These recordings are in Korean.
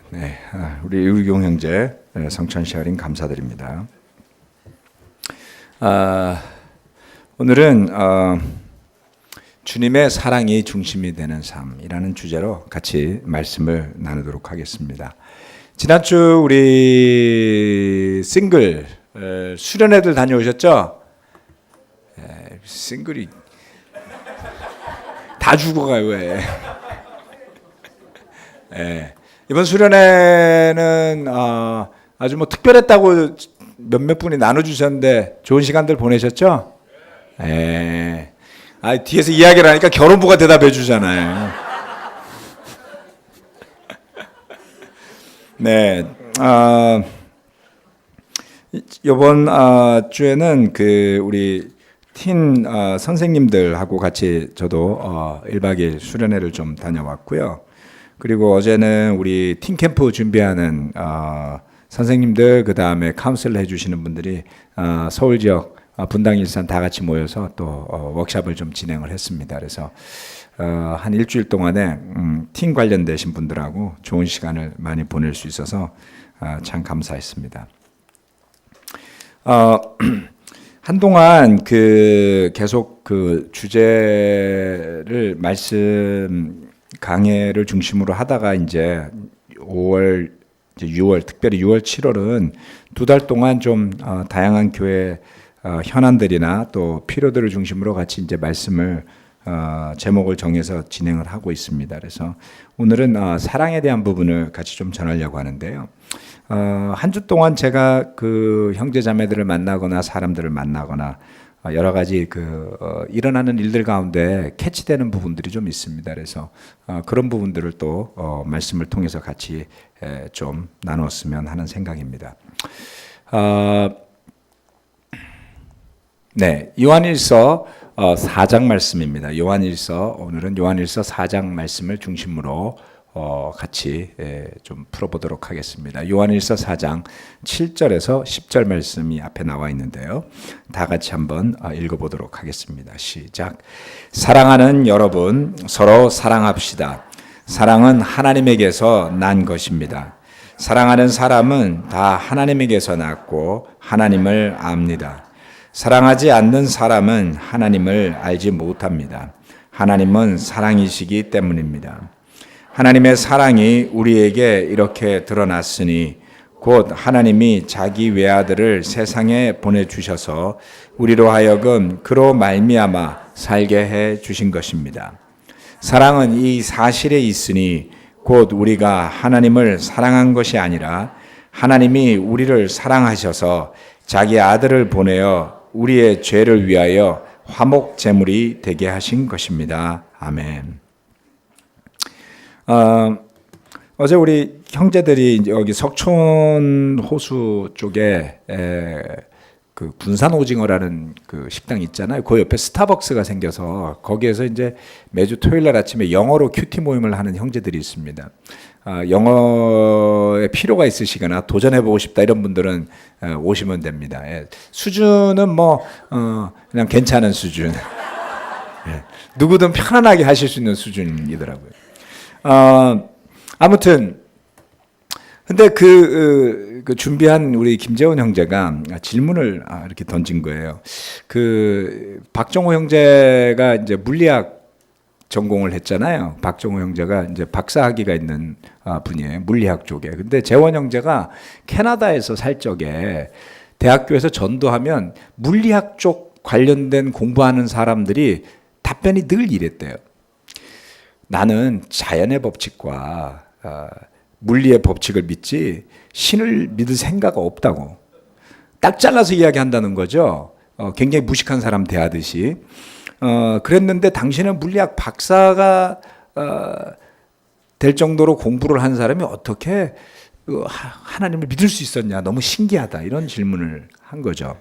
네, 우리 의경 형제 성찬 샤링 감사드립니다. 오늘은 주님의 사랑이 중심이 되는 삶이라는 주제로 같이 말씀을 나누도록 하겠습니다. 지난주 우리 싱글 수련회들 다녀오셨죠? 싱글이 다 죽어가요. 왜? 이번 수련회는 아주 뭐 특별했다고 몇몇 분이 나눠주셨는데 좋은 시간들 보내셨죠? 뒤에서 이야기를 하니까 결혼부가 대답해 주잖아요. 네, 이번 주에는 그 우리 틴 선생님들하고 같이 저도 1박 2일 수련회를 좀 다녀왔고요. 그리고 어제는 우리 팀 캠프 준비하는 선생님들, 그 다음에 카운슬 해주시는 분들이 서울 지역 분당 일산 다 같이 모여서 또 워크숍을 좀 진행을 했습니다. 그래서 한 일주일 동안에 팀 관련되신 분들하고 좋은 시간을 많이 보낼 수 있어서 참 감사했습니다. 한동안 계속 그 주제를 말씀 강해를 중심으로 하다가 이제 5월, 6월, 특별히 6월, 7월은 두 달 동안 좀 다양한 교회 현안들이나 또 필요들을 중심으로 같이 이제 말씀을 제목을 정해서 진행을 하고 있습니다. 그래서 오늘은 사랑에 대한 부분을 같이 좀 전하려고 하는데요. 한 주 동안 제가 그 형제 자매들을 만나거나 사람들을 만나거나 여러 가지 일어나는 일들 가운데 캐치되는 부분들이 좀 있습니다. 그래서 그런 부분들을 또 말씀을 통해서 같이 좀 나눴으면 하는 생각입니다. 네, 요한일서 4장 말씀입니다. 오늘은 요한일서 4장 말씀을 중심으로 같이 좀 풀어보도록 하겠습니다. 요한일서 4장 7절에서 10절 말씀이 앞에 나와 있는데요. 다 같이 한번 읽어보도록 하겠습니다. 시작. 사랑하는 여러분, 서로 사랑합시다. 사랑은 하나님에게서 난 것입니다. 사랑하는 사람은 다 하나님에게서 났고 하나님을 압니다. 사랑하지 않는 사람은 하나님을 알지 못합니다. 하나님은 사랑이시기 때문입니다. 하나님의 사랑이 우리에게 이렇게 드러났으니 곧 하나님이 자기 외아들을 세상에 보내주셔서 우리로 하여금 그로 말미암아 살게 해 주신 것입니다. 사랑은 이 사실에 있으니 곧 우리가 하나님을 사랑한 것이 아니라 하나님이 우리를 사랑하셔서 자기 아들을 보내어 우리의 죄를 위하여 화목 제물이 되게 하신 것입니다. 아멘. 어제 우리 형제들이 여기 석촌 호수 쪽에 그 군산 오징어라는 그 식당 있잖아요. 그 옆에 스타벅스가 생겨서 거기에서 이제 매주 토요일 날 아침에 영어로 큐티 모임을 하는 형제들이 있습니다. 영어에 필요가 있으시거나 도전해보고 싶다 이런 분들은 오시면 됩니다. 수준은 그냥 괜찮은 수준. 누구든 편안하게 하실 수 있는 수준이더라고요. 아무튼 근데 그 준비한 우리 김재원 형제가 질문을 이렇게 던진 거예요. 박정호 형제가 이제 물리학 전공을 했잖아요. 박정호 형제가 이제 박사학위가 있는 분이에요. 물리학 쪽에. 근데 재원 형제가 캐나다에서 살 적에 대학교에서 전도하면 물리학 쪽 관련된 공부하는 사람들이 답변이 늘 이랬대요. 나는 자연의 법칙과 물리의 법칙을 믿지 신을 믿을 생각 없다고 딱 잘라서 이야기한다는 거죠. 굉장히 무식한 사람 대하듯이. 그랬는데 당신은 물리학 박사가 될 정도로 공부를 한 사람이 어떻게 하나님을 믿을 수 있었냐, 너무 신기하다 이런 질문을 한 거죠.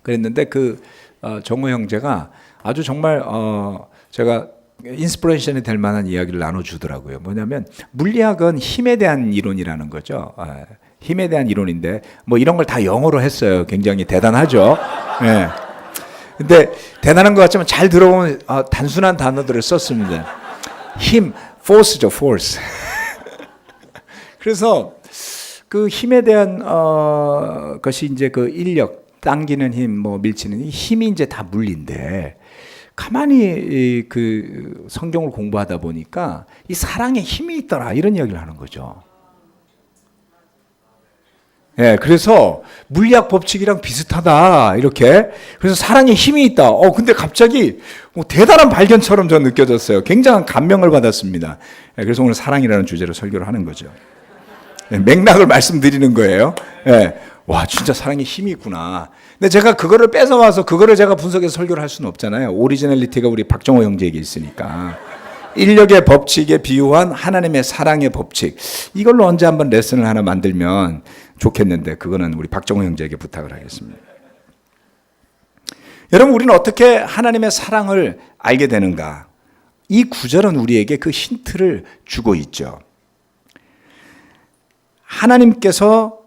그랬는데 정호 형제가 아주 정말 제가 인스피레이션이 될 만한 이야기를 나눠주더라고요. 뭐냐면 물리학은 힘에 대한 이론이라는 거죠. 힘에 대한 이론인데 이런 걸 다 영어로 했어요. 굉장히 대단하죠. 네. 근데 대단한 것 같지만 잘 들어보면 단순한 단어들을 썼습니다. 힘, force죠, force. 그래서 그 힘에 대한 것이 이제 그 인력, 당기는 힘, 뭐 밀치는 힘이 이제 다 물리인데 가만히 그 성경을 공부하다 보니까 이 사랑에 힘이 있더라 이런 이야기를 하는 거죠. 예, 그래서 물리학 법칙이랑 비슷하다 이렇게. 그래서 사랑에 힘이 있다. 근데 갑자기 뭐 대단한 발견처럼 저 느껴졌어요. 굉장한 감명을 받았습니다. 예, 그래서 오늘 사랑이라는 주제로 설교를 하는 거죠. 예, 맥락을 말씀드리는 거예요. 예, 와 진짜 사랑에 힘이 있구나. 근데 제가 그거를 뺏어와서 그거를 제가 분석해서 설교를 할 수는 없잖아요. 오리지널리티가 우리 박정호 형제에게 있으니까. 인력의 법칙에 비유한 하나님의 사랑의 법칙. 이걸로 언제 한번 레슨을 하나 만들면 좋겠는데 그거는 우리 박정호 형제에게 부탁을 하겠습니다. 여러분 우리는 어떻게 하나님의 사랑을 알게 되는가? 이 구절은 우리에게 그 힌트를 주고 있죠. 하나님께서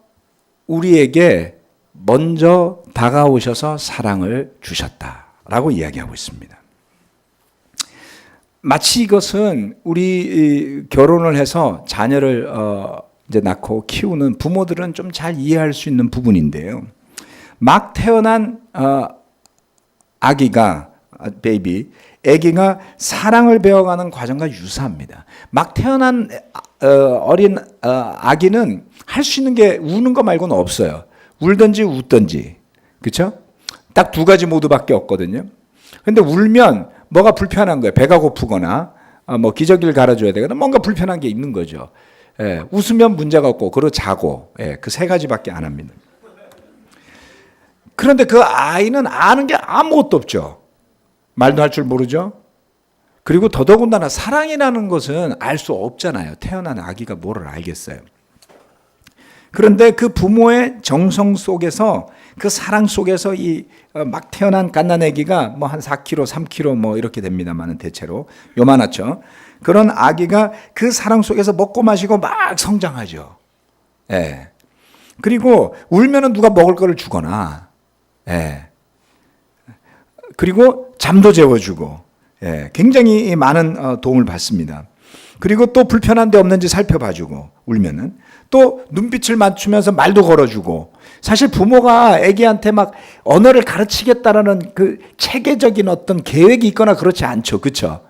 우리에게 먼저 다가오셔서 사랑을 주셨다라고 이야기하고 있습니다. 마치 이것은 우리 결혼을 해서 자녀를 이제 낳고 키우는 부모들은 좀 잘 이해할 수 있는 부분인데요. 막 태어난 아기가 사랑을 배워가는 과정과 유사합니다. 막 태어난 어린 아기는 할 수 있는 게 우는 거 말고는 없어요. 울든지 웃든지, 그렇죠? 딱 두 가지 모드밖에 없거든요. 근데 울면 뭐가 불편한 거예요. 배가 고프거나 뭐 기저귀를 갈아줘야 되거나 뭔가 불편한 게 있는 거죠. 예, 웃으면 문제가 없고 그리고 자고, 예, 그 세 가지밖에 안 합니다. 그런데 그 아이는 아는 게 아무것도 없죠. 말도 할 줄 모르죠. 그리고 더더군다나 사랑이라는 것은 알 수 없잖아요. 태어난 아기가 뭐를 알겠어요. 그런데 그 부모의 정성 속에서 그 사랑 속에서 이 막 태어난 갓난아기가 뭐 한 4kg, 3kg 뭐 이렇게 됩니다만은 대체로 요만하죠. 그런 아기가 그 사랑 속에서 먹고 마시고 막 성장하죠. 예. 그리고 울면은 누가 먹을 거를 주거나, 예. 그리고 잠도 재워주고, 예. 굉장히 많은 도움을 받습니다. 그리고 또 불편한 데 없는지 살펴봐주고, 울면은. 또 눈빛을 맞추면서 말도 걸어주고. 사실 부모가 아기한테 막 언어를 가르치겠다라는 그 체계적인 어떤 계획이 있거나 그렇지 않죠. 그렇죠?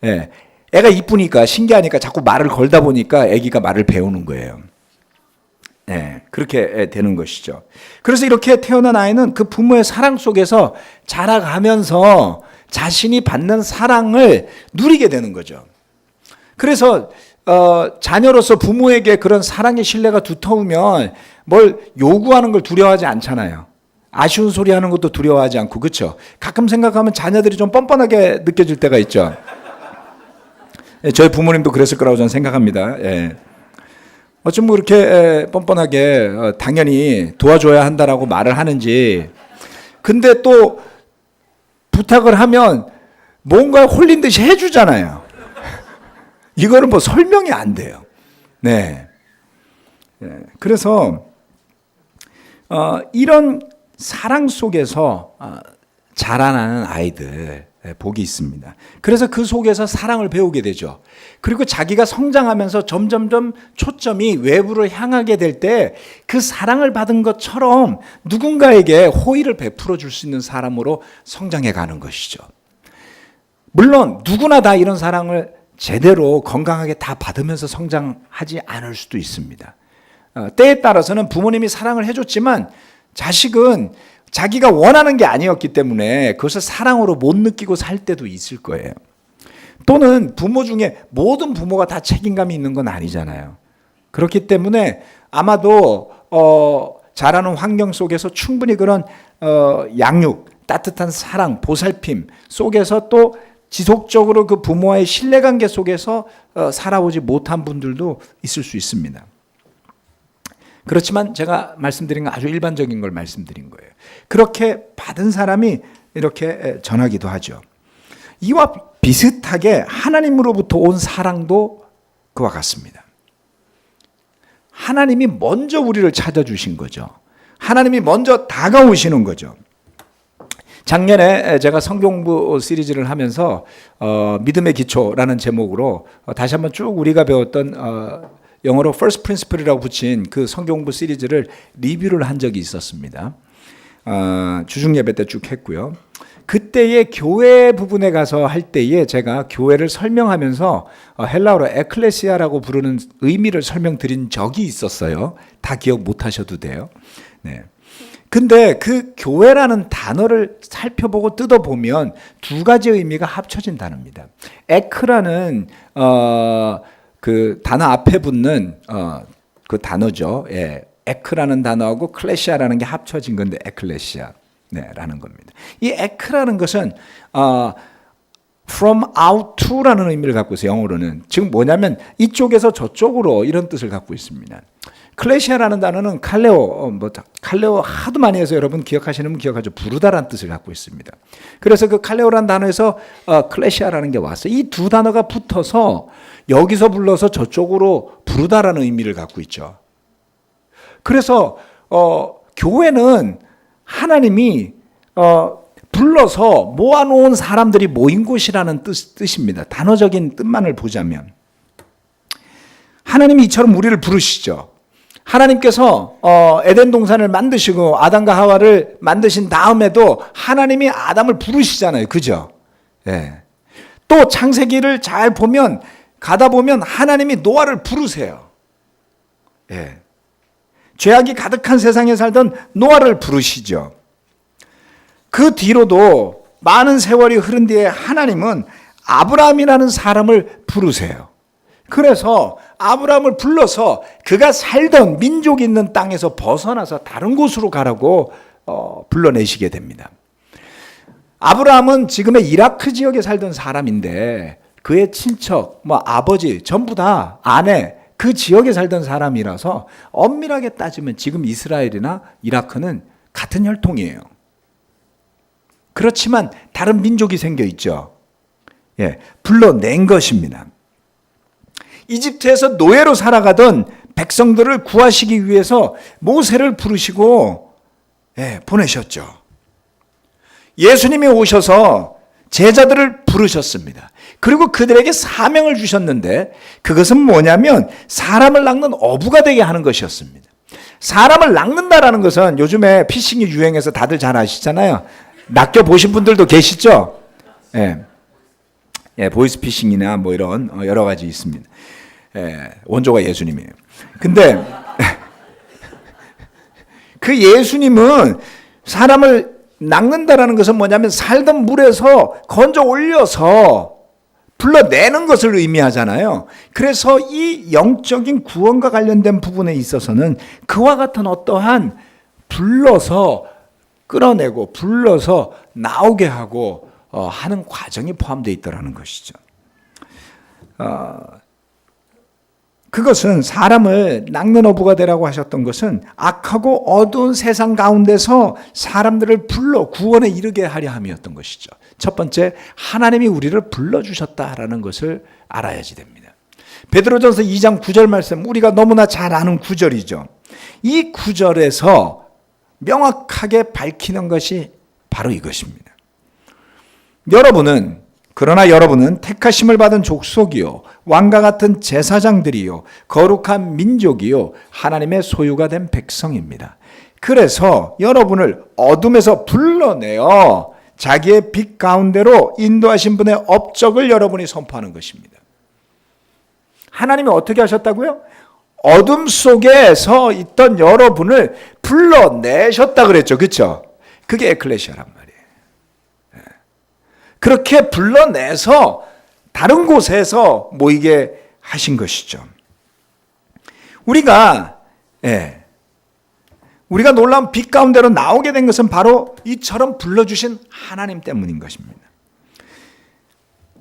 예. 애가 이쁘니까 신기하니까 자꾸 말을 걸다 보니까 아기가 말을 배우는 거예요. 예. 그렇게 되는 것이죠. 그래서 이렇게 태어난 아이는 그 부모의 사랑 속에서 자라가면서 자신이 받는 사랑을 누리게 되는 거죠. 그래서 자녀로서 부모에게 그런 사랑의 신뢰가 두터우면 뭘 요구하는 걸 두려워하지 않잖아요. 아쉬운 소리 하는 것도 두려워하지 않고, 그렇죠? 가끔 생각하면 자녀들이 좀 뻔뻔하게 느껴질 때가 있죠. 예, 저희 부모님도 그랬을 거라고 저는 생각합니다. 예. 어쩜 뭐 그렇게 뻔뻔하게 당연히 도와줘야 한다라고 말을 하는지. 근데 또 부탁을 하면 뭔가에 홀린 듯이 해주잖아요. 이거는 뭐 설명이 안 돼요. 네. 그래서 이런 사랑 속에서 자라나는 아이들 복이 있습니다. 그래서 그 속에서 사랑을 배우게 되죠. 그리고 자기가 성장하면서 점점점 초점이 외부를 향하게 될 때 그 사랑을 받은 것처럼 누군가에게 호의를 베풀어 줄 수 있는 사람으로 성장해 가는 것이죠. 물론 누구나 다 이런 사랑을 제대로 건강하게 다 받으면서 성장하지 않을 수도 있습니다. 때에 따라서는 부모님이 사랑을 해줬지만 자식은 자기가 원하는 게 아니었기 때문에 그것을 사랑으로 못 느끼고 살 때도 있을 거예요. 또는 부모 중에 모든 부모가 다 책임감이 있는 건 아니잖아요. 그렇기 때문에 아마도 자라는 환경 속에서 충분히 그런 양육, 따뜻한 사랑, 보살핌 속에서 또 지속적으로 그 부모와의 신뢰관계 속에서 살아오지 못한 분들도 있을 수 있습니다. 그렇지만 제가 말씀드린 건 아주 일반적인 걸 말씀드린 거예요. 그렇게 받은 사람이 이렇게 전하기도 하죠. 이와 비슷하게 하나님으로부터 온 사랑도 그와 같습니다. 하나님이 먼저 우리를 찾아주신 거죠. 하나님이 먼저 다가오시는 거죠. 작년에 제가 성경공부 시리즈를 하면서 믿음의 기초라는 제목으로 다시 한번 쭉 우리가 배웠던 영어로 First Principle이라고 붙인 그 성경 공부 시리즈를 리뷰를 한 적이 있었습니다. 주중 예배 때 쭉 했고요. 그때의 교회 부분에 가서 할 때에 제가 교회를 설명하면서 헬라어로 에클레시아라고 부르는 의미를 설명드린 적이 있었어요. 다 기억 못 하셔도 돼요. 네. 근데 그 교회라는 단어를 살펴보고 뜯어보면 두 가지 의미가 합쳐진 단어입니다. 에크라는 그 단어 앞에 붙는 그 단어죠. 예. 에크라는 단어하고 클레시아라는 게 합쳐진 건데 에클레시아 라는 겁니다. 이 에크라는 것은 from out to라는 의미를 갖고 있어요. 영어로는. 즉 뭐냐면 이쪽에서 저쪽으로 이런 뜻을 갖고 있습니다. 클레시아라는 단어는 칼레오 하도 많이 해서 여러분 기억하시는 분 기억하죠. 부르다라는 뜻을 갖고 있습니다. 그래서 그 칼레오라는 단어에서 클레시아라는 게 왔어요. 이 두 단어가 붙어서 여기서 불러서 저쪽으로 부르다라는 의미를 갖고 있죠. 그래서 교회는 하나님이 불러서 모아놓은 사람들이 모인 곳이라는 뜻입니다. 단어적인 뜻만을 보자면 하나님이 이처럼 우리를 부르시죠. 하나님께서 에덴 동산을 만드시고 아담과 하와를 만드신 다음에도 하나님이 아담을 부르시잖아요. 그죠? 예. 또 창세기를 잘 보면 가다 보면 하나님이 노아를 부르세요. 예. 죄악이 가득한 세상에 살던 노아를 부르시죠. 그 뒤로도 많은 세월이 흐른 뒤에 하나님은 아브라함이라는 사람을 부르세요. 그래서 아브라함을 불러서 그가 살던 민족이 있는 땅에서 벗어나서 다른 곳으로 가라고 불러내시게 됩니다. 아브라함은 지금의 이라크 지역에 살던 사람인데 그의 친척, 아버지 전부 다 아내 그 지역에 살던 사람이라서 엄밀하게 따지면 지금 이스라엘이나 이라크는 같은 혈통이에요. 그렇지만 다른 민족이 생겨 있죠. 예, 불러낸 것입니다. 이집트에서 노예로 살아가던 백성들을 구하시기 위해서 모세를 부르시고 보내셨죠. 예수님이 오셔서 제자들을 부르셨습니다. 그리고 그들에게 사명을 주셨는데 그것은 뭐냐면 사람을 낚는 어부가 되게 하는 것이었습니다. 사람을 낚는다라는 것은 요즘에 피싱이 유행해서 다들 잘 아시잖아요. 낚여보신 분들도 계시죠? 예, 보이스피싱이나 뭐 이런 여러 가지 있습니다. 원조가 예수님이에요. 근데 그 예수님은 사람을 낚는다라는 것은 뭐냐면 살던 물에서 건져 올려서 불러내는 것을 의미하잖아요. 그래서 이 영적인 구원과 관련된 부분에 있어서는 그와 같은 어떠한 불러서 끌어내고 불러서 나오게 하고 하는 과정이 포함되어 있다는 것이죠. 그것은 사람을 낚는 어부가 되라고 하셨던 것은 악하고 어두운 세상 가운데서 사람들을 불러 구원에 이르게 하려 함이었던 것이죠. 첫 번째, 하나님이 우리를 불러주셨다라는 것을 알아야지 됩니다. 베드로전서 2장 9절 말씀, 우리가 너무나 잘 아는 구절이죠. 이 구절에서 명확하게 밝히는 것이 바로 이것입니다. 그러나 여러분은 택하심을 받은 족속이요 왕과 같은 제사장들이요 거룩한 민족이요 하나님의 소유가 된 백성입니다. 그래서 여러분을 어둠에서 불러내어 자기의 빛 가운데로 인도하신 분의 업적을 여러분이 선포하는 것입니다. 하나님이 어떻게 하셨다고요? 어둠 속에서 있던 여러분을 불러내셨다 그랬죠. 그렇죠? 그게 에클레시아란 말이에요. 그렇게 불러내서 다른 곳에서 모이게 하신 것이죠. 우리가 놀라운 빛 가운데로 나오게 된 것은 바로 이처럼 불러주신 하나님 때문인 것입니다.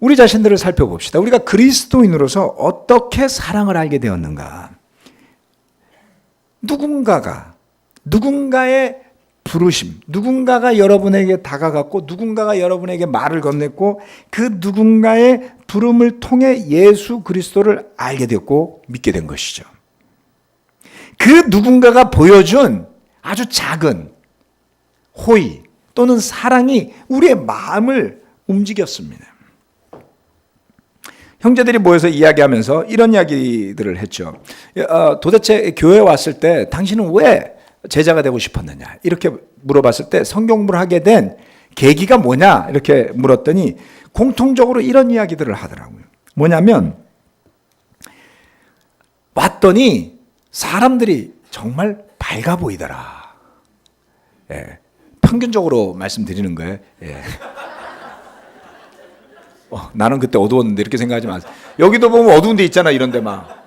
우리 자신들을 살펴봅시다. 우리가 그리스도인으로서 어떻게 사랑을 알게 되었는가? 누군가의 부르심, 누군가가 여러분에게 다가갔고 누군가가 여러분에게 말을 건넸고 그 누군가의 부름을 통해 예수 그리스도를 알게 되었고 믿게 된 것이죠. 그 누군가가 보여준 아주 작은 호의 또는 사랑이 우리의 마음을 움직였습니다. 형제들이 모여서 이야기하면서 이런 이야기들을 했죠. 도대체 교회에 왔을 때 당신은 왜 제자가 되고 싶었느냐 이렇게 물어봤을 때 성경부를 하게 된 계기가 뭐냐 이렇게 물었더니 공통적으로 이런 이야기들을 하더라고요. 뭐냐면 왔더니 사람들이 정말 밝아 보이더라. 예, 평균적으로 말씀드리는 거예요. 예. 나는 그때 어두웠는데 이렇게 생각하지 마세요. 여기도 보면 어두운 데 있잖아 이런 데 막.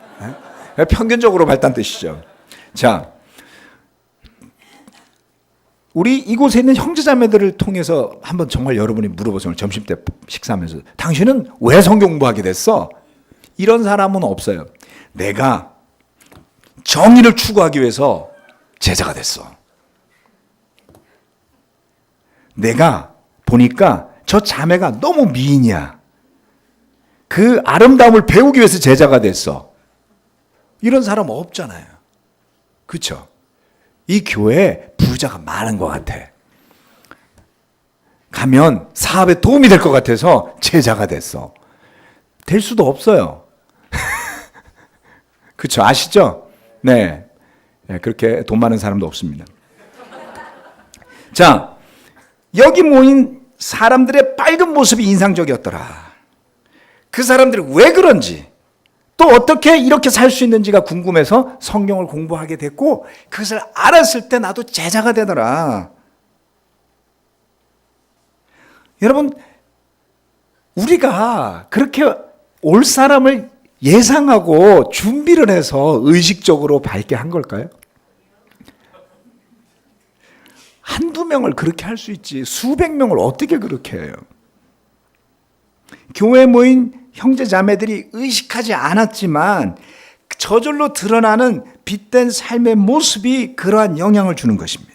예? 평균적으로 밝다는 뜻이죠. 자, 우리 이곳에 있는 형제자매들을 통해서 한번 정말 여러분이 물어보세요. 오늘 점심 때 식사하면서 당신은 왜 성경 공부하게 됐어? 이런 사람은 없어요. 내가 정의를 추구하기 위해서 제자가 됐어. 내가 보니까 저 자매가 너무 미인이야. 그 아름다움을 배우기 위해서 제자가 됐어. 이런 사람 없잖아요. 그렇죠? 이 교회에 부자가 많은 것 같아. 가면 사업에 도움이 될 것 같아서 제자가 됐어. 될 수도 없어요. 그렇죠? 아시죠? 네. 그렇게 돈 많은 사람도 없습니다. 자, 여기 모인 사람들의 밝은 모습이 인상적이었더라. 그 사람들이 왜 그런지 또 어떻게 이렇게 살 수 있는지가 궁금해서 성경을 공부하게 됐고 그것을 알았을 때 나도 제자가 되더라. 여러분 우리가 그렇게 올 사람을 예상하고 준비를 해서 의식적으로 밝게 한 걸까요? 한두 명을 그렇게 할 수 있지 수백 명을 어떻게 그렇게 해요? 교회에 모인 형제 자매들이 의식하지 않았지만 저절로 드러나는 빛된 삶의 모습이 그러한 영향을 주는 것입니다.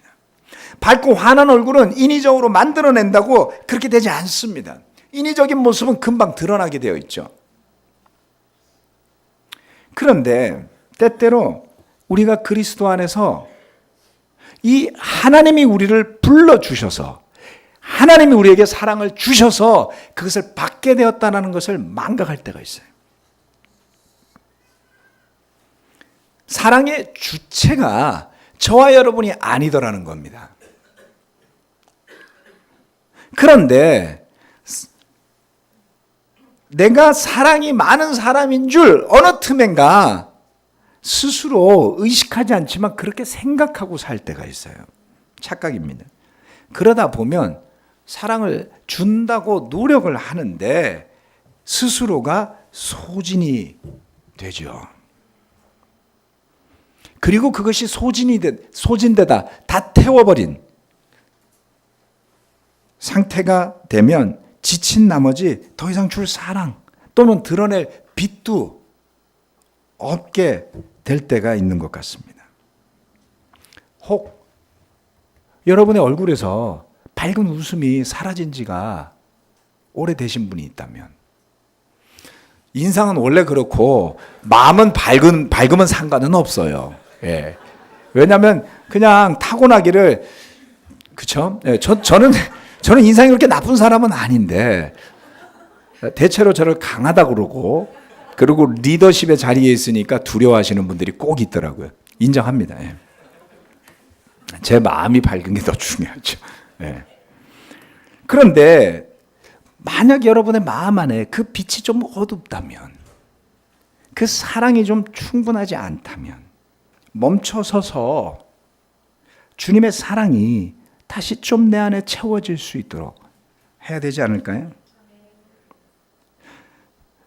밝고 환한 얼굴은 인위적으로 만들어낸다고 그렇게 되지 않습니다. 인위적인 모습은 금방 드러나게 되어 있죠. 그런데 때때로 우리가 그리스도 안에서 이 하나님이 우리를 불러주셔서 하나님이 우리에게 사랑을 주셔서 그것을 받게 되었다는 것을 망각할 때가 있어요. 사랑의 주체가 저와 여러분이 아니더라는 겁니다. 그런데 내가 사랑이 많은 사람인 줄 어느 틈엔가 스스로 의식하지 않지만 그렇게 생각하고 살 때가 있어요. 착각입니다. 그러다 보면 사랑을 준다고 노력을 하는데 스스로가 소진이 되죠. 그리고 그것이 소진되다 다 태워버린 상태가 되면 지친 나머지 더 이상 줄 사랑 또는 드러낼 빛도 없게 될 때가 있는 것 같습니다. 혹 여러분의 얼굴에서 밝은 웃음이 사라진 지가 오래되신 분이 있다면 인상은 원래 그렇고 마음은 밝으면 상관은 없어요. 예. 왜냐하면 그냥 타고나기를 그쵸? 예. 저는 인상이 그렇게 나쁜 사람은 아닌데 대체로 저를 강하다고 그러고 리더십의 자리에 있으니까 두려워하시는 분들이 꼭 있더라고요. 인정합니다. 예. 제 마음이 밝은 게 더 중요하죠. 예. 그런데 만약 여러분의 마음 안에 그 빛이 좀 어둡다면 그 사랑이 좀 충분하지 않다면 멈춰서서 주님의 사랑이 다시 좀 내 안에 채워질 수 있도록 해야 되지 않을까요?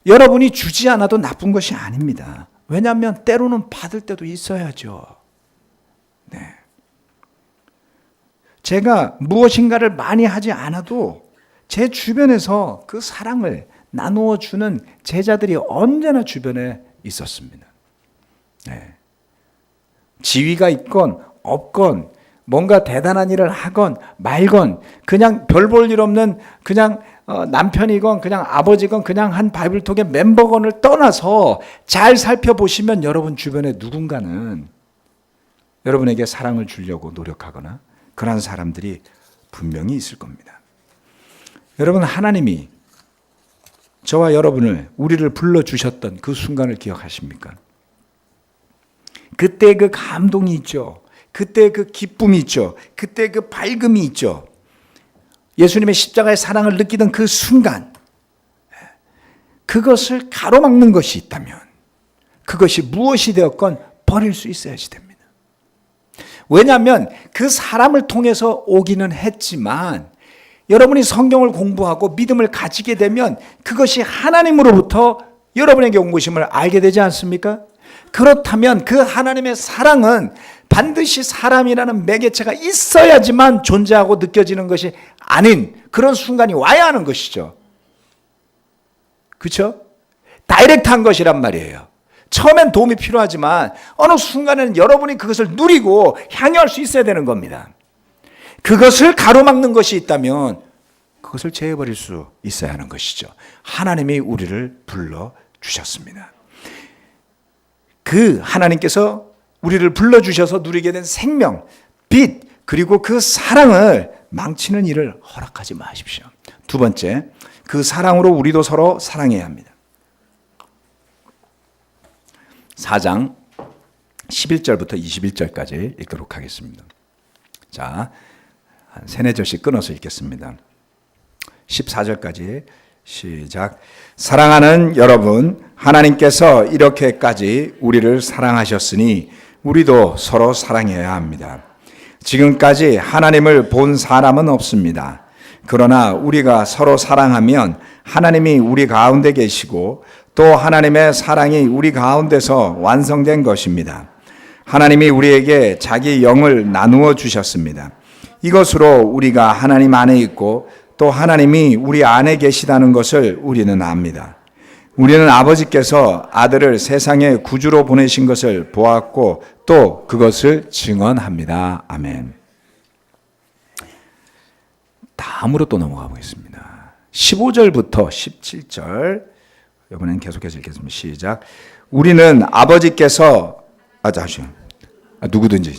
여러분이 주지 않아도 나쁜 것이 아닙니다. 왜냐하면 때로는 받을 때도 있어야죠. 네. 제가 무엇인가를 많이 하지 않아도 제 주변에서 그 사랑을 나누어 주는 제자들이 언제나 주변에 있었습니다. 네. 지위가 있건 없건 뭔가 대단한 일을 하건 말건 그냥 별 볼 일 없는 그냥 남편이건 그냥 아버지건 그냥 한 바이블톡의 멤버건을 떠나서 잘 살펴보시면 여러분 주변에 누군가는 여러분에게 사랑을 주려고 노력하거나 그런 사람들이 분명히 있을 겁니다. 여러분 하나님이 저와 여러분을, 우리를 불러주셨던 그 순간을 기억하십니까? 그때 그 감동이 있죠. 그때 그 기쁨이 있죠. 그때 그 밝음이 있죠. 예수님의 십자가의 사랑을 느끼던 그 순간, 그것을 가로막는 것이 있다면 그것이 무엇이 되었건 버릴 수 있어야지 됩니다. 왜냐하면 그 사람을 통해서 오기는 했지만 여러분이 성경을 공부하고 믿음을 가지게 되면 그것이 하나님으로부터 여러분에게 온 것임을 알게 되지 않습니까? 그렇다면 그 하나님의 사랑은 반드시 사람이라는 매개체가 있어야지만 존재하고 느껴지는 것이 아닌 그런 순간이 와야 하는 것이죠. 그렇죠? 다이렉트한 것이란 말이에요. 처음엔 도움이 필요하지만 어느 순간에는 여러분이 그것을 누리고 향유할 수 있어야 되는 겁니다. 그것을 가로막는 것이 있다면 그것을 제해버릴 수 있어야 하는 것이죠. 하나님이 우리를 불러주셨습니다. 그 하나님께서 우리를 불러주셔서 누리게 된 생명, 빛, 그리고 그 사랑을 망치는 일을 허락하지 마십시오. 두 번째, 그 사랑으로 우리도 서로 사랑해야 합니다. 4장 11절부터 21절까지 읽도록 하겠습니다. 자, 한 3-4절씩 끊어서 읽겠습니다. 14절까지 시작. 사랑하는 여러분, 하나님께서 이렇게까지 우리를 사랑하셨으니 우리도 서로 사랑해야 합니다. 지금까지 하나님을 본 사람은 없습니다. 그러나 우리가 서로 사랑하면 하나님이 우리 가운데 계시고 또 하나님의 사랑이 우리 가운데서 완성된 것입니다. 하나님이 우리에게 자기 영을 나누어 주셨습니다. 이것으로 우리가 하나님 안에 있고 또 하나님이 우리 안에 계시다는 것을 우리는 압니다. 우리는 아버지께서 아들을 세상에 구주로 보내신 것을 보았고 또 그것을 증언합니다. 아멘. 다음으로 또 넘어가 보겠습니다. 15절부터 17절 이번엔 계속해서 읽겠습니다. 시작. 우리는 아버지께서 누구든지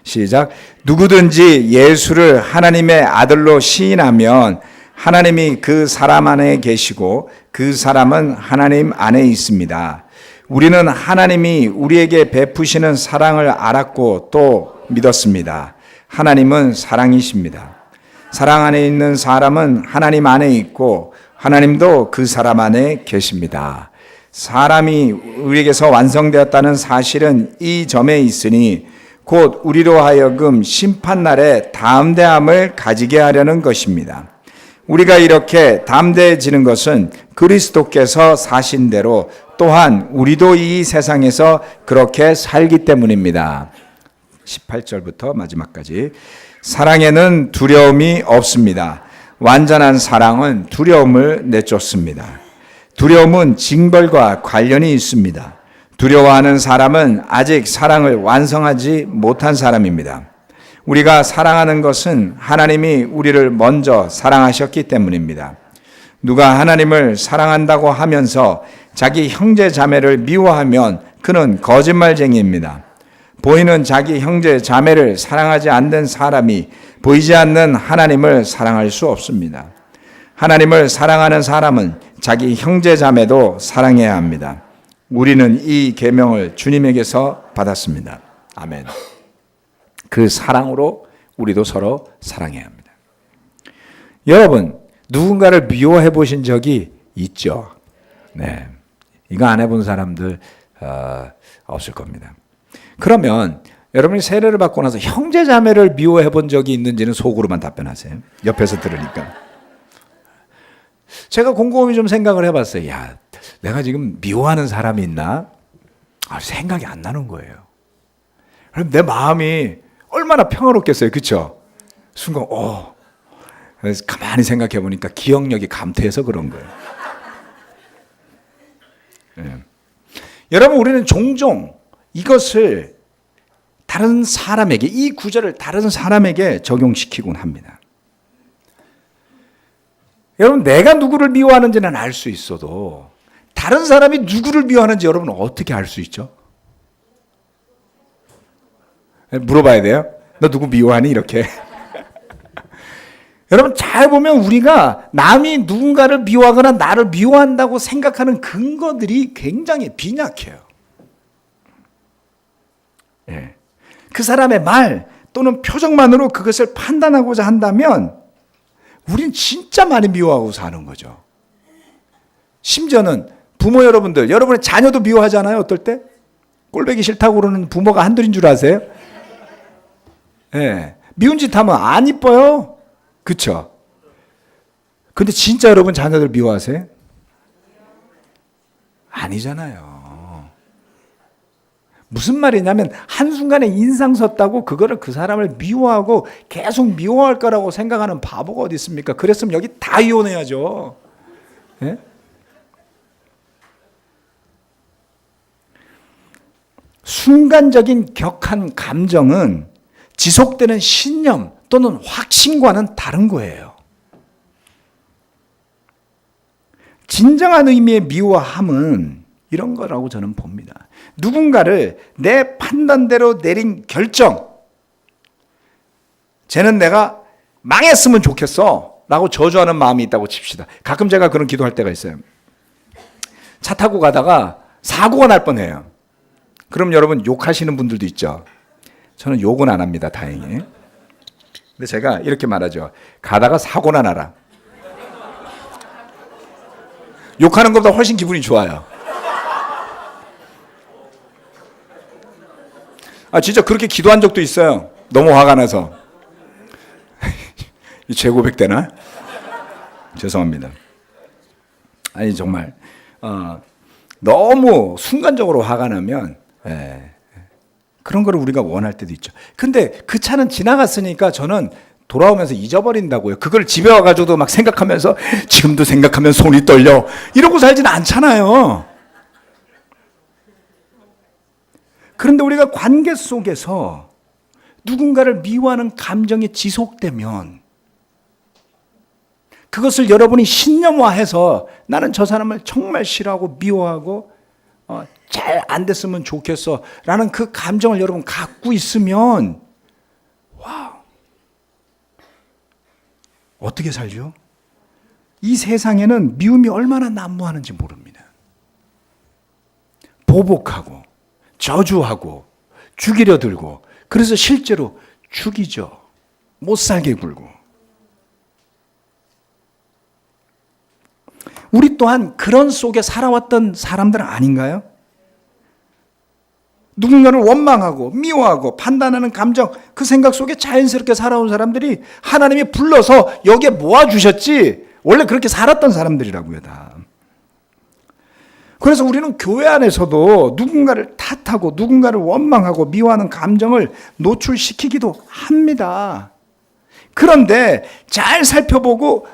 시작. 누구든지 예수를 하나님의 아들로 시인하면 하나님이 그 사람 안에 계시고 그 사람은 하나님 안에 있습니다. 우리는 하나님이 우리에게 베푸시는 사랑을 알았고 또 믿었습니다. 하나님은 사랑이십니다. 사랑 안에 있는 사람은 하나님 안에 있고 하나님도 그 사람 안에 계십니다. 사람이 우리에게서 완성되었다는 사실은 이 점에 있으니 곧 우리로 하여금 심판날에 담대함을 가지게 하려는 것입니다. 우리가 이렇게 담대해지는 것은 그리스도께서 사신 대로 또한 우리도 이 세상에서 그렇게 살기 때문입니다. 18절부터 마지막까지. 사랑에는 두려움이 없습니다. 완전한 사랑은 두려움을 내쫓습니다. 두려움은 징벌과 관련이 있습니다. 두려워하는 사람은 아직 사랑을 완성하지 못한 사람입니다. 우리가 사랑하는 것은 하나님이 우리를 먼저 사랑하셨기 때문입니다. 누가 하나님을 사랑한다고 하면서 자기 형제 자매를 미워하면 그는 거짓말쟁이입니다. 보이는 자기 형제 자매를 사랑하지 않는 사람이 보이지 않는 하나님을 사랑할 수 없습니다. 하나님을 사랑하는 사람은 자기 형제 자매도 사랑해야 합니다. 우리는 이 계명을 주님에게서 받았습니다. 아멘. 그 사랑으로 우리도 서로 사랑해야 합니다. 여러분, 누군가를 미워해 보신 적이 있죠? 네. 이거 안 해본 사람들 없을 겁니다. 그러면 여러분이 세례를 받고 나서 형제 자매를 미워해 본 적이 있는지는 속으로만 답변하세요. 옆에서 들으니까. 제가 곰곰이 좀 생각을 해봤어요. 야, 내가 지금 미워하는 사람이 있나? 생각이 안 나는 거예요. 그럼 내 마음이 얼마나 평화롭겠어요. 그렇죠? 순간 그래서 가만히 생각해 보니까 기억력이 감퇴해서 그런 거예요. 네. 여러분, 우리는 종종 이것을 다른 사람에게, 이 구절을 다른 사람에게 적용시키곤 합니다. 여러분, 내가 누구를 미워하는지는 알 수 있어도 다른 사람이 누구를 미워하는지 여러분은 어떻게 알 수 있죠? 물어봐야 돼요? 너 누구 미워하니? 이렇게. 여러분 잘 보면 우리가 남이 누군가를 미워하거나 나를 미워한다고 생각하는 근거들이 굉장히 빈약해요. 예. 그 사람의 말 또는 표정만으로 그것을 판단하고자 한다면 우린 진짜 많이 미워하고 사는 거죠. 심지어는 부모 여러분들, 여러분의 자녀도 미워하잖아요. 어떨 때? 꼴보기 싫다고 그러는 부모가 한둘인 줄 아세요? 예. 미운 짓 하면 안 이뻐요. 그쵸? 근데 진짜 여러분 자녀들 미워하세요? 아니잖아요. 무슨 말이냐면 한순간에 인상 썼다고 그거를 그 사람을 미워하고 계속 미워할 거라고 생각하는 바보가 어디 있습니까? 그랬으면 여기 다 이혼해야죠. 예? 순간적인 격한 감정은 지속되는 신념 또는 확신과는 다른 거예요. 진정한 의미의 미워함은 이런 거라고 저는 봅니다. 누군가를 내 판단대로 내린 결정, 쟤는 내가 망했으면 좋겠어 라고 저주하는 마음이 있다고 칩시다. 가끔 제가 그런 기도할 때가 있어요. 차 타고 가다가 사고가 날 뻔해요. 그럼 여러분 욕하시는 분들도 있죠. 저는 욕은 안 합니다, 다행히. 근데 제가 이렇게 말하죠. 가다가 사고나 나라. 욕하는 것보다 훨씬 기분이 좋아요. 진짜 그렇게 기도한 적도 있어요. 너무 화가 나서. 이 재고백 되나? 죄송합니다. 아니 정말 너무 순간적으로 화가 나면 그런 걸 우리가 원할 때도 있죠. 근데 그 차는 지나갔으니까 저는 돌아오면서 잊어버린다고요. 그걸 집에 와가지고도 막 생각하면서 지금도 생각하면 손이 떨려 이러고 살지는 않잖아요. 그런데 우리가 관계 속에서 누군가를 미워하는 감정이 지속되면 그것을 여러분이 신념화해서 나는 저 사람을 정말 싫어하고 미워하고 잘 안 됐으면 좋겠어 라는 그 감정을 여러분 갖고 있으면 와우, 어떻게 살죠? 이 세상에는 미움이 얼마나 난무하는지 모릅니다. 보복하고 저주하고 죽이려 들고 그래서 실제로 죽이죠. 못 살게 굴고. 우리 또한 그런 속에 살아왔던 사람들 아닌가요? 누군가를 원망하고 미워하고 판단하는 감정, 그 생각 속에 자연스럽게 살아온 사람들이 하나님이 불러서 여기에 모아주셨지 원래 그렇게 살았던 사람들이라고요, 다. 그래서 우리는 교회 안에서도 누군가를 탓하고 누군가를 원망하고 미워하는 감정을 노출시키기도 합니다. 그런데 잘 살펴보고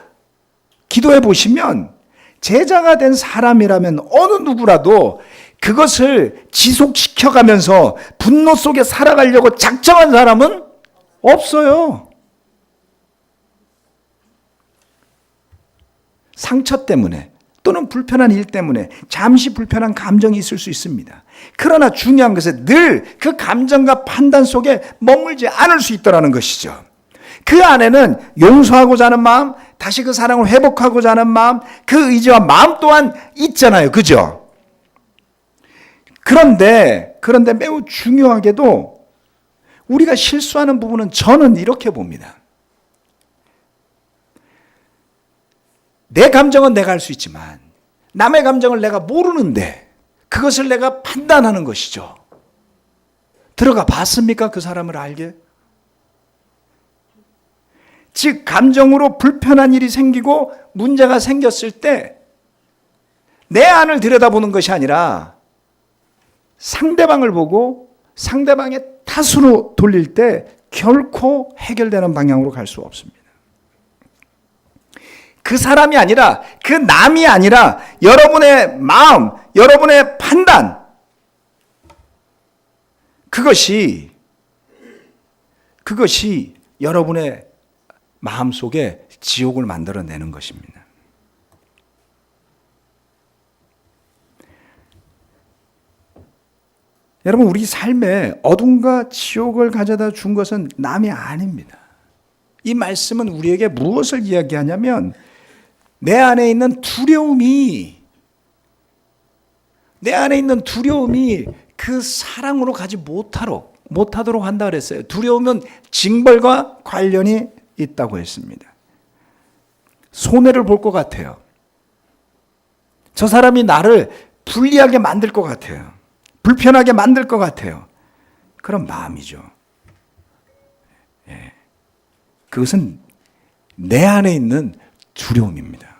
기도해 보시면 제자가 된 사람이라면 어느 누구라도 그것을 지속시켜가면서 분노 속에 살아가려고 작정한 사람은 없어요. 상처 때문에 또는 불편한 일 때문에 잠시 불편한 감정이 있을 수 있습니다. 그러나 중요한 것은 늘 그 감정과 판단 속에 머물지 않을 수 있다는 것이죠. 그 안에는 용서하고자 하는 마음, 다시 그 사랑을 회복하고자 하는 마음, 그 의지와 마음 또한 있잖아요. 그죠? 그런데 매우 중요하게도 우리가 실수하는 부분은 저는 이렇게 봅니다. 내 감정은 내가 알 수 있지만 남의 감정을 내가 모르는데 그것을 내가 판단하는 것이죠. 들어가 봤습니까? 그 사람을 알게? 즉 감정으로 불편한 일이 생기고 문제가 생겼을 때 내 안을 들여다보는 것이 아니라 상대방을 보고 상대방의 탓으로 돌릴 때 결코 해결되는 방향으로 갈 수 없습니다. 그 사람이 아니라 그 남이 아니라 여러분의 마음, 여러분의 판단, 그것이 여러분의 마음속에 지옥을 만들어내는 것입니다. 여러분, 우리 삶에 어둠과 지옥을 가져다 준 것은 남이 아닙니다. 이 말씀은 우리에게 무엇을 이야기하냐면 내 안에 있는 두려움이 그 사랑으로 가지 못하도록 한다 그랬어요. 두려움은 징벌과 관련이 있다고 했습니다. 손해를 볼 것 같아요. 저 사람이 나를 불리하게 만들 것 같아요. 불편하게 만들 것 같아요. 그런 마음이죠. 예. 그것은 내 안에 있는 두려움입니다.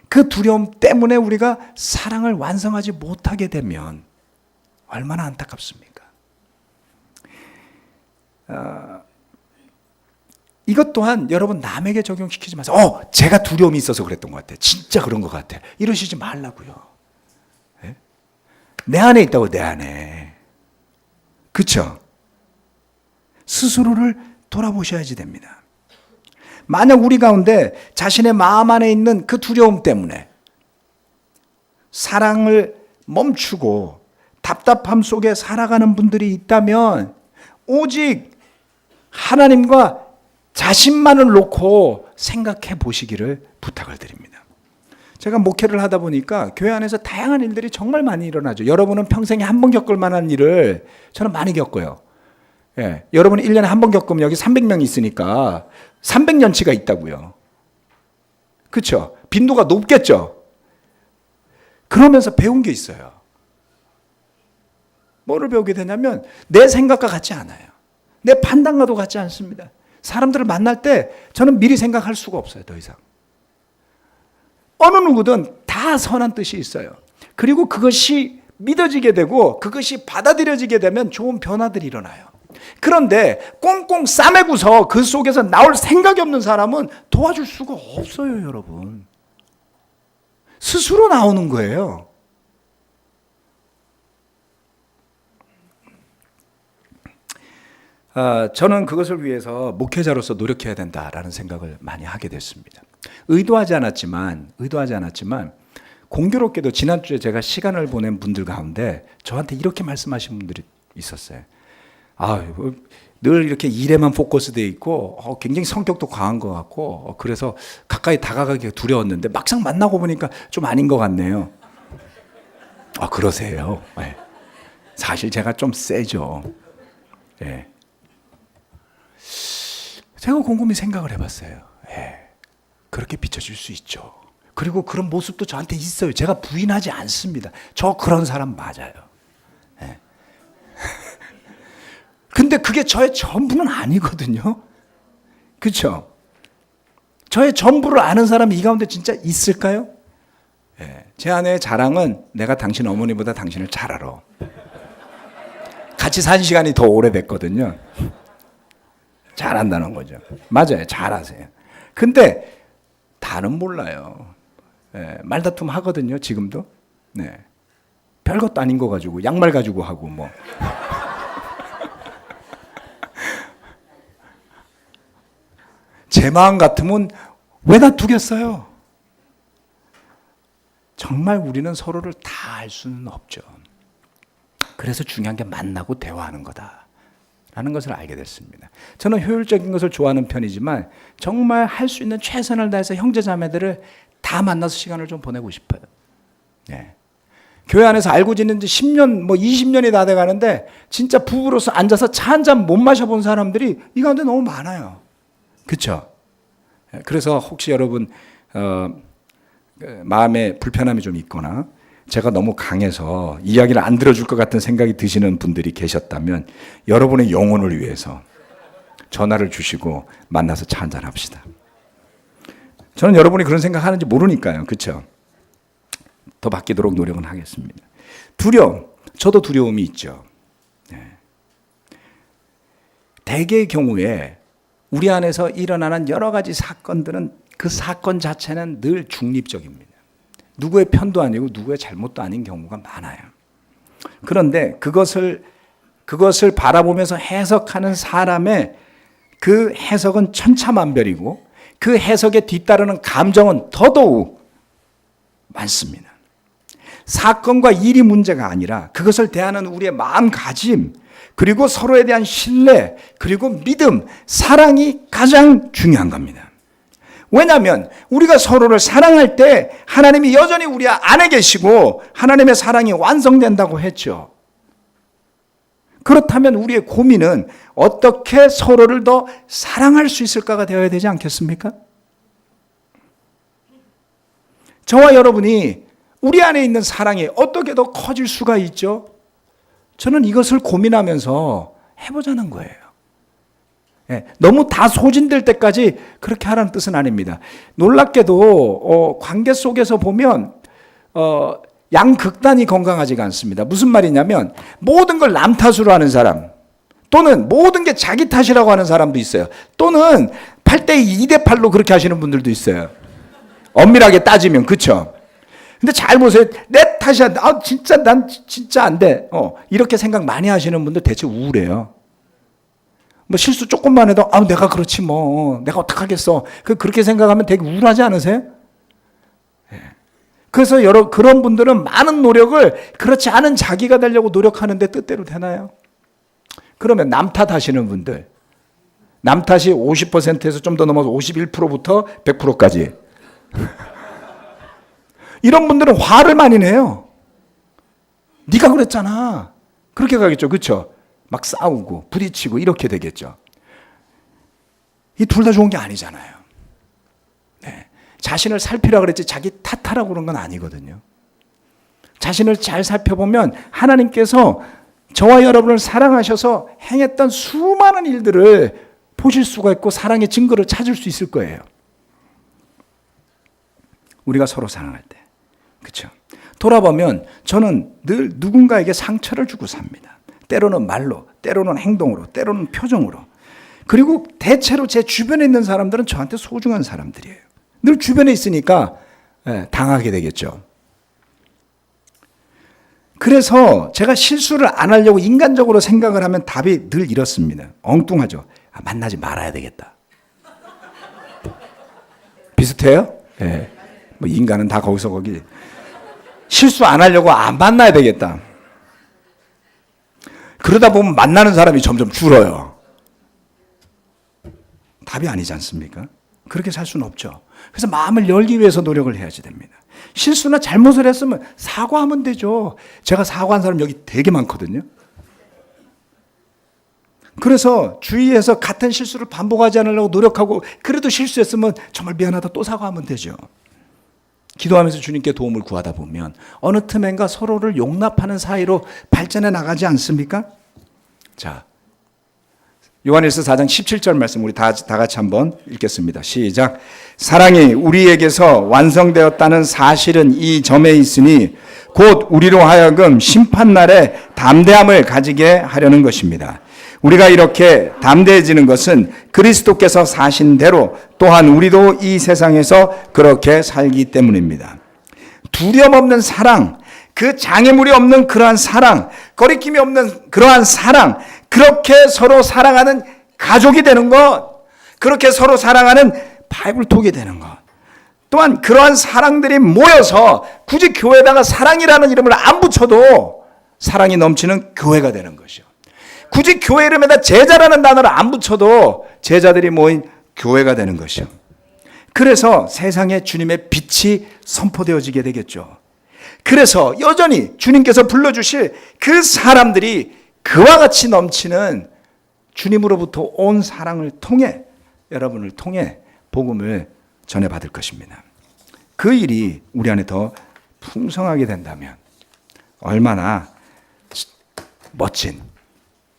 그 두려움 때문에 우리가 사랑을 완성하지 못하게 되면 얼마나 안타깝습니까? 이것 또한 여러분 남에게 적용시키지 마세요. 제가 두려움이 있어서 그랬던 것 같아요. 진짜 그런 것 같아요. 이러시지 말라고요. 네? 내 안에 있다고, 내 안에. 그렇죠? 스스로를 돌아보셔야지 됩니다. 만약 우리 가운데 자신의 마음 안에 있는 그 두려움 때문에 사랑을 멈추고 답답함 속에 살아가는 분들이 있다면 오직 하나님과 자신만을 놓고 생각해 보시기를 부탁을 드립니다. 제가 목회를 하다 보니까 교회 안에서 다양한 일들이 정말 많이 일어나죠. 여러분은 평생에 한 번 겪을 만한 일을 저는 많이 겪어요. 예, 여러분이 1년에 한 번 겪으면 여기 300명이 있으니까 300년치가 있다고요. 그렇죠? 빈도가 높겠죠? 그러면서 배운 게 있어요. 뭐를 배우게 되냐면 내 생각과 같지 않아요. 내 판단과도 같지 않습니다. 사람들을 만날 때 저는 미리 생각할 수가 없어요. 더 이상. 어느 누구든 다 선한 뜻이 있어요. 그리고 그것이 믿어지게 되고 그것이 받아들여지게 되면 좋은 변화들이 일어나요. 그런데 꽁꽁 싸매고서 그 속에서 나올 생각이 없는 사람은 도와줄 수가 없어요, 여러분. 스스로 나오는 거예요. 저는 그것을 위해서 목회자로서 노력해야 된다라는 생각을 많이 하게 됐습니다. 의도하지 않았지만 공교롭게도 지난주에 제가 시간을 보낸 분들 가운데 저한테 이렇게 말씀하신 분들이 있었어요. 늘 이렇게 일에만 포커스되어 있고 굉장히 성격도 강한 것 같고 그래서 가까이 다가가기가 두려웠는데 막상 만나고 보니까 좀 아닌 것 같네요. 그러세요. 네. 사실 제가 좀 세죠. 네. 제가 곰곰이 생각을 해봤어요. 그렇게 비춰질 수 있죠. 그리고 그런 모습도 저한테 있어요. 제가 부인하지 않습니다. 저 그런 사람 맞아요. 근데 그게 저의 전부는 아니거든요. 그렇죠? 저의 전부를 아는 사람이 이 가운데 진짜 있을까요? 제 아내의 자랑은 내가 당신 어머니보다 당신을 잘 알아. 같이 산 시간이 더 오래됐거든요. 잘한다는 거죠. 맞아요. 잘하세요. 근데 다는 몰라요. 말다툼 하거든요. 지금도. 네. 별것도 아닌 거 가지고 양말 가지고 하고 뭐. 제 마음 같으면 왜 놔두겠어요? 정말 우리는 서로를 다 알 수는 없죠. 그래서 중요한 게 만나고 대화하는 거다라는 것을 알게 됐습니다. 저는 효율적인 것을 좋아하는 편이지만 정말 할 수 있는 최선을 다해서 형제자매들을 다 만나서 시간을 좀 보내고 싶어요. 네. 교회 안에서 알고 지낸 지 10년, 20년이 다 돼가는데 진짜 부부로서 앉아서 차 한 잔 못 마셔본 사람들이 이 가운데 너무 많아요. 그렇죠? 그래서 혹시 여러분 마음에 불편함이 좀 있거나 제가 너무 강해서 이야기를 안 들어줄 것 같은 생각이 드시는 분들이 계셨다면 여러분의 영혼을 위해서 전화를 주시고 만나서 차 한잔 합시다. 저는 여러분이 그런 생각하는지 모르니까요. 그렇죠? 더 바뀌도록 노력은 하겠습니다. 두려움, 저도 두려움이 있죠. 대개의 경우에 우리 안에서 일어나는 여러 가지 사건들은 그 사건 자체는 늘 중립적입니다. 누구의 편도 아니고 누구의 잘못도 아닌 경우가 많아요. 그런데 그것을 바라보면서 해석하는 사람의 그 해석은 천차만별이고 그 해석에 뒤따르는 감정은 더더욱 많습니다. 사건과 일이 문제가 아니라 그것을 대하는 우리의 마음가짐, 그리고 서로에 대한 신뢰, 그리고 믿음, 사랑이 가장 중요한 겁니다. 왜냐하면 우리가 서로를 사랑할 때 하나님이 여전히 우리 안에 계시고 하나님의 사랑이 완성된다고 했죠. 그렇다면 우리의 고민은 어떻게 서로를 더 사랑할 수 있을까가 되어야 되지 않겠습니까? 저와 여러분이 우리 안에 있는 사랑이 어떻게 더 커질 수가 있죠? 저는 이것을 고민하면서 해보자는 거예요. 너무 다 소진될 때까지 그렇게 하라는 뜻은 아닙니다. 놀랍게도 관계 속에서 보면 양극단이 건강하지가 않습니다. 무슨 말이냐면 모든 걸 남 탓으로 하는 사람, 또는 모든 게 자기 탓이라고 하는 사람도 있어요. 또는 8대2, 2대8로 그렇게 하시는 분들도 있어요. 엄밀하게 따지면. 그렇죠? 근데 잘 보세요. 내 탓이야. 진짜 난 진짜 안 돼. 이렇게 생각 많이 하시는 분들 대체 우울해요. 뭐 실수 조금만 해도 내가 그렇지 뭐. 내가 어떡하겠어. 그렇게 생각하면 되게 우울하지 않으세요? 그래서 그런 분들은 많은 노력을 그렇지 않은 자기가 되려고 노력하는데 뜻대로 되나요? 그러면 남 탓하시는 분들, 남 탓이 50%에서 좀 더 넘어서 51%부터 100%까지 이런 분들은 화를 많이 내요. 네가 그랬잖아. 그렇게 가겠죠. 그렇죠? 막 싸우고 부딪히고 이렇게 되겠죠. 이 둘 다 좋은 게 아니잖아요. 네. 자신을 살피라 그랬지 자기 탓하라고 그런 건 아니거든요. 자신을 잘 살펴보면 하나님께서 저와 여러분을 사랑하셔서 행했던 수많은 일들을 보실 수가 있고 사랑의 증거를 찾을 수 있을 거예요. 우리가 서로 사랑할 때. 그렇죠? 돌아보면 저는 늘 누군가에게 상처를 주고 삽니다. 때로는 말로, 때로는 행동으로, 때로는 표정으로. 그리고 대체로 제 주변에 있는 사람들은 저한테 소중한 사람들이에요. 늘 주변에 있으니까 당하게 되겠죠. 그래서 제가 실수를 안 하려고 인간적으로 생각을 하면 답이 늘 이렇습니다. 엉뚱하죠. 만나지 말아야 되겠다. 비슷해요? 네. 뭐 인간은 다 거기서 거기. 실수 안 하려고 안 만나야 되겠다. 그러다 보면 만나는 사람이 점점 줄어요. 답이 아니지 않습니까? 그렇게 살 수는 없죠. 그래서 마음을 열기 위해서 노력을 해야지 됩니다. 실수나 잘못을 했으면 사과하면 되죠. 제가 사과한 사람 여기 되게 많거든요. 그래서 주위에서 같은 실수를 반복하지 않으려고 노력하고 그래도 실수했으면 정말 미안하다 또 사과하면 되죠. 기도하면서 주님께 도움을 구하다 보면 어느 틈엔가 서로를 용납하는 사이로 발전해 나가지 않습니까? 자, 요한일서 4장 17절 말씀 우리 다 같이 한번 읽겠습니다. 시작. 사랑이 우리에게서 완성되었다는 사실은 이 점에 있으니 곧 우리로 하여금 심판날에 담대함을 가지게 하려는 것입니다. 우리가 이렇게 담대해지는 것은 그리스도께서 사신 대로 또한 우리도 이 세상에서 그렇게 살기 때문입니다. 두려움 없는 사랑, 그 장애물이 없는 그러한 사랑, 거리낌이 없는 그러한 사랑, 그렇게 서로 사랑하는 가족이 되는 것, 그렇게 서로 사랑하는 바이블톡이 되는 것, 또한 그러한 사랑들이 모여서 굳이 교회에다가 사랑이라는 이름을 안 붙여도 사랑이 넘치는 교회가 되는 것이요. 굳이 교회 이름에다 제자라는 단어를 안 붙여도 제자들이 모인 교회가 되는 것이요. 그래서 세상에 주님의 빛이 선포되어지게 되겠죠. 그래서 여전히 주님께서 불러주실 그 사람들이 그와 같이 넘치는 주님으로부터 온 사랑을 통해 여러분을 통해 복음을 전해받을 것입니다. 그 일이 우리 안에 더 풍성하게 된다면 얼마나 멋진,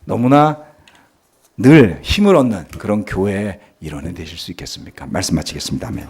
너무나 늘 힘을 얻는 그런 교회의 일원이 되실 수 있겠습니까? 말씀 마치겠습니다. 아멘.